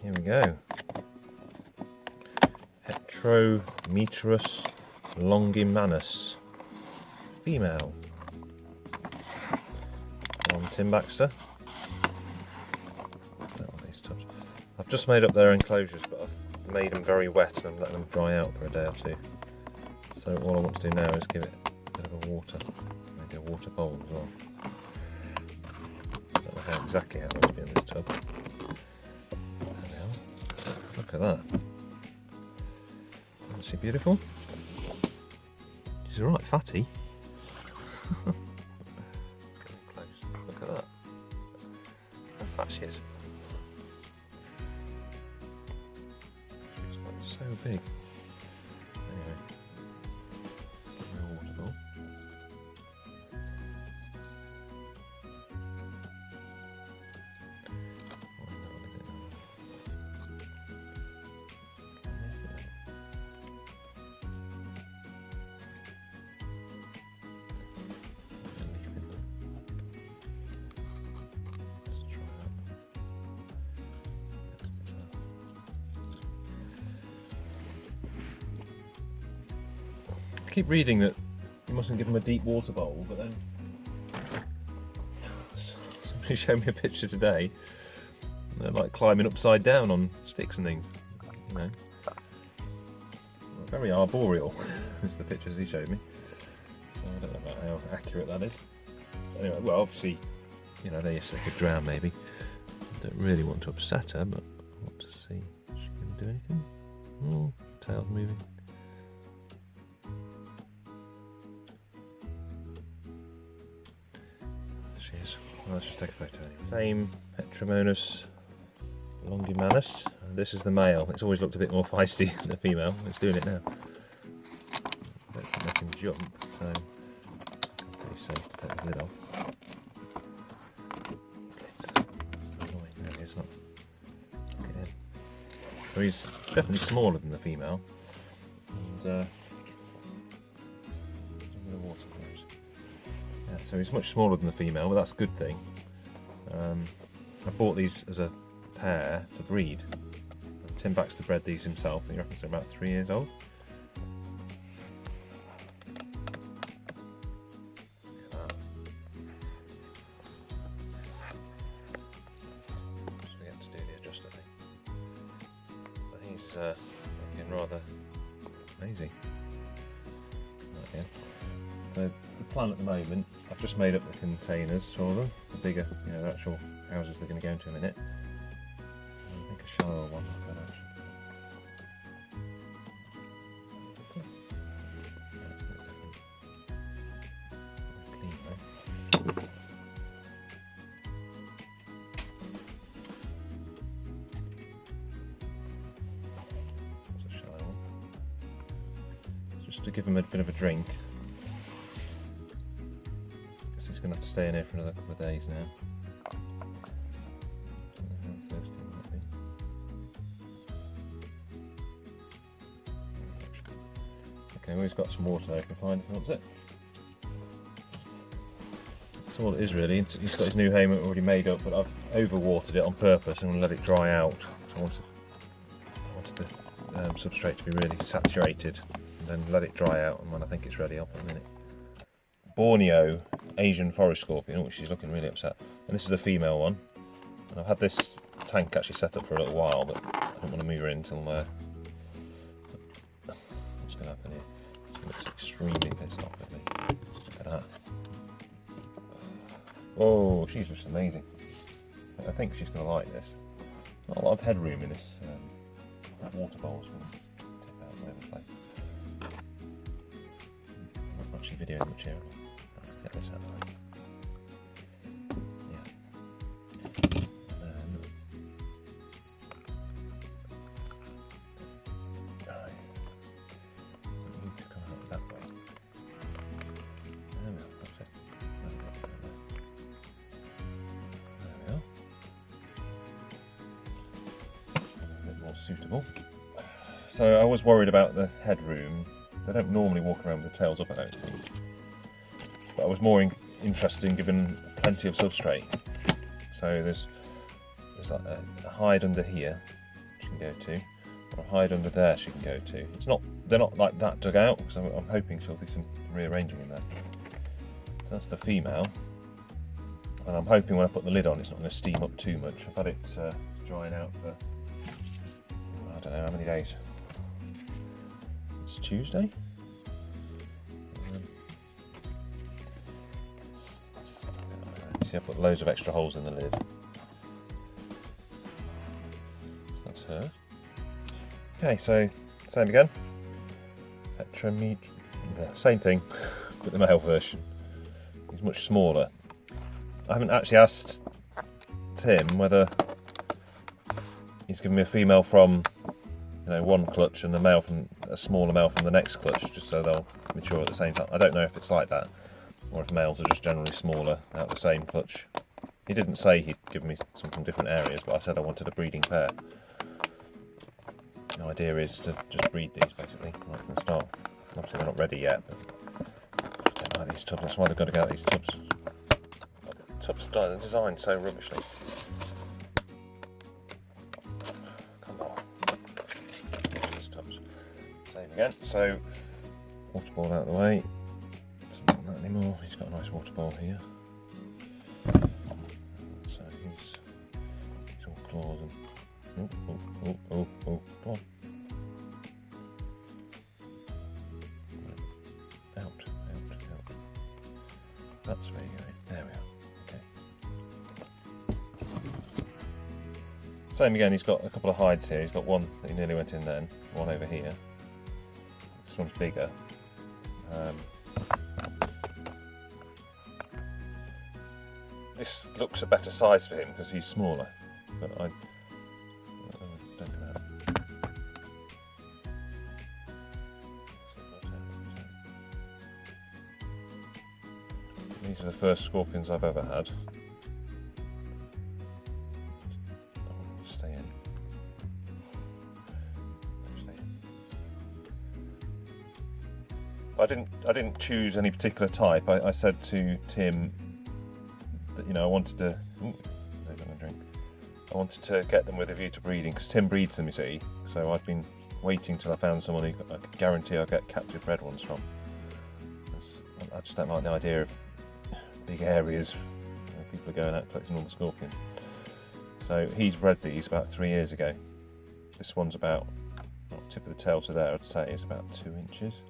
Here we go. Heterometrus Longimanus, female. On Tim Baxter. These tubs. I've just made up their enclosures, but I've made them very wet and let them dry out for a day or two. So all I want to do now is give it a bit of a water, maybe a water bowl as well. I don't know exactly how it must be in this tub. Look at that. Isn't she beautiful? She's alright fatty. Close. Look at that. How fat she is. She's like so big. Anyway. Give her a water bowl. I keep reading that you mustn't give them a deep water bowl, but then somebody showed me a picture today. They're like climbing upside down on sticks and things, you know. Very arboreal is the pictures he showed me. So I don't know about how accurate that is. Anyway, well, obviously, you know, they could drown maybe. I don't really want to upset her, but I want to see if she can do anything. Oh, tail's moving. She is. Well, let's just take a photo anyway. Same Heterometrus Longimanus. This is the male. It's always looked a bit more feisty than the female. It's doing it now. I don't think they can jump, so it's pretty safe to take the lid off. So annoying. No, it's not. Look at him. So he's definitely smaller than the female. And the water flows. Yeah, so he's much smaller than the female, but that's a good thing. I bought these as a pair to breed. Tim Baxter bred these himself, and he reckons they're about 3 years old. Just forget to do the adjust, I think. But he's looking rather amazing. Right, yeah. So the plan at the moment, I've just made up the containers for them, the bigger, you know, the actual houses they're going to go into in a minute. I think a shallower one. Just to give him a bit of a drink. Guess he's going to have to stay in here for another couple of days now. Don't know how thirsty he might be. Okay, well, he's got some water there he can find if he wants it. That's all it is really. He's got his new home already made up, but I've overwatered it on purpose and let it dry out. I wanted the substrate to be really saturated. And then let it dry out, and when I think it's ready, I'll put them in it. Borneo Asian forest scorpion. Oh, she's looking really upset. And this is the female one. And I've had this tank actually set up for a little while, but I don't want to move her in until what's going to happen here? She looks extremely pissed off at me. Look at that. Oh, she's just amazing. I think she's going to like this. Not a lot of headroom in this water bowl, so we'll tip out all over the place. Not actually videoing much here. Right, get this out of the way. Yeah. And then I need to come out that way. No, that's it. There we are. A bit more suitable. So I was worried about the headroom. They don't normally walk around with their tails up, I don't think. But I was more interested in giving plenty of substrate. So there's like a hide under here, can go to, or a hide under there she can go to. It's not, they're not like that dug out, because I'm hoping she'll do some rearranging in there. So that's the female, and I'm hoping when I put the lid on it's not going to steam up too much. I've had it drying out for, I don't know how many days. It's Tuesday. See, I put loads of extra holes in the lid. That's her. Okay, so same again. Same thing, but the male version. He's much smaller. I haven't actually asked Tim whether he's given me a female from, one clutch and a smaller male from the next clutch, just so they'll mature at the same time. I don't know if it's like that, or if males are just generally smaller out of the same clutch. He didn't say he'd give me some from different areas, but I said I wanted a breeding pair. The idea is to just breed these basically right from the start. Obviously they're not ready yet, but I don't like these tubs, that's why they've got to get out these tubs. The tubs are designed so rubbishly. Come on. These tubs. Same again, so water ball out of the way. Doesn't want that anymore, he's got a nice water ball here. So he's all claws and oh, come on. Out. That's where you're going. There we are. Okay. Same again, he's got a couple of hides here. He's got one that he nearly went in then, one over here. This one's bigger. This looks a better size for him because he's smaller, but I don't know. These are the first scorpions I've ever had. Stay in. I didn't choose any particular type. I said to Tim that I wanted to. They're gonna drink. I wanted to get them with a view to breeding because Tim breeds them, you see. So I've been waiting till I found someone who I could guarantee I'll get captive bred ones from. I just don't like the idea of big areas where people are going out collecting all the scorpions. So he's bred these about 3 years ago. This one's about, tip of the tail to there, I'd say is about 2 inches.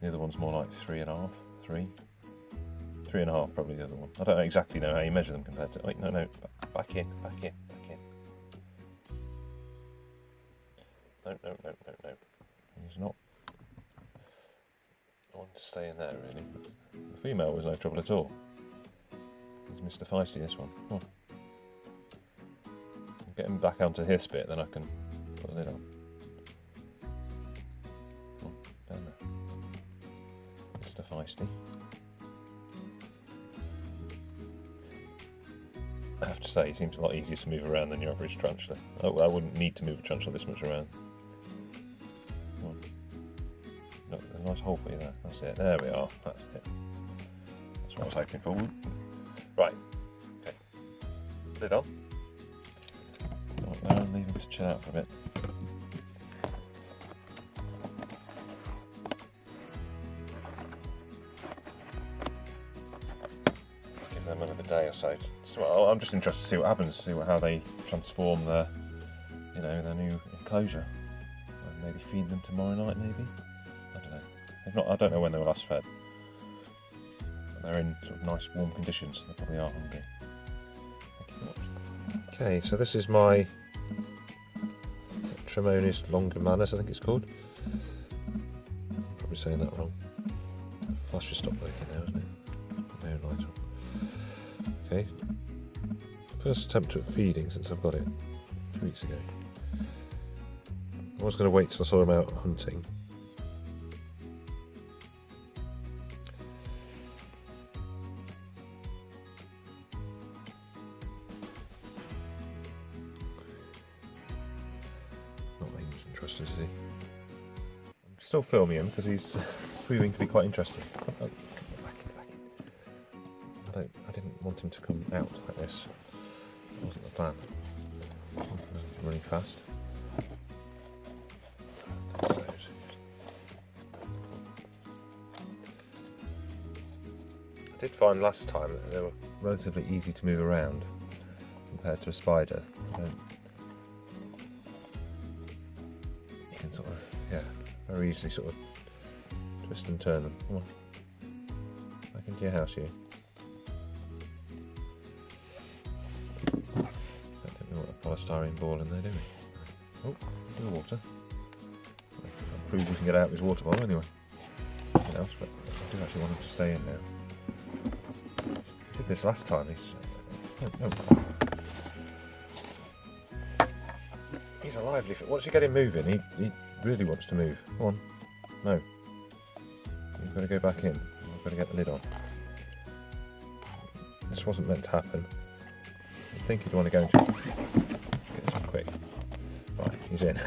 The other one's more like 3.5, 3.5 probably the other one. I don't exactly know how you measure them compared to. Wait, no, back in. No. He's not. I want to stay in there really. The female was no trouble at all. He's Mr. Feisty, this one. Come on. Get him back onto this bit, then I can put the lid on. Come on, down there. Mr. Feisty. I have to say, he seems a lot easier to move around than your average tarantula. I wouldn't need to move a tarantula this much around. Come on. Look, there's a nice hole for you there. That's it. There we are. That's it. That's what I was hoping for. Right. Okay. Lid on. Right, now leave him to chill out for a bit. Give them another day or so. So I'm just interested to see what happens, see how they transform their new enclosure. Maybe feed them tomorrow night, maybe. I don't know. If not, I don't know when they were last fed. But they're in sort of nice warm conditions, so they probably are hungry. Thank you very much. Okay, so this is my Heterometrus Longimanus, I think it's called. I'm probably saying that wrong. The flash has stopped working now, isn't it? No light on. Okay. First attempt at feeding since I've got it 2 weeks ago. I was going to wait till I saw him out hunting. Not very much interested, is he? I'm still filming him because he's proving to be quite interesting. Back in. I didn't want him to come out like this. That wasn't the plan. Running fast. find last time that they were relatively easy to move around compared to a spider. You can sort of, very easily sort of twist and turn them. Come on, back into your house, you. Don't think we want a polystyrene ball in there, do we? Oh, do the water. I'll prove we can get out of his water bottle anyway. Nothing else, but I do actually want him to stay in now. I did this last time. He's a lively. Once you get him moving, he really wants to move. Come on. No. You've got to go back in. I've got to get the lid on. This wasn't meant to happen. You'd think you'd want to go into it. Get this on quick. Right, he's in.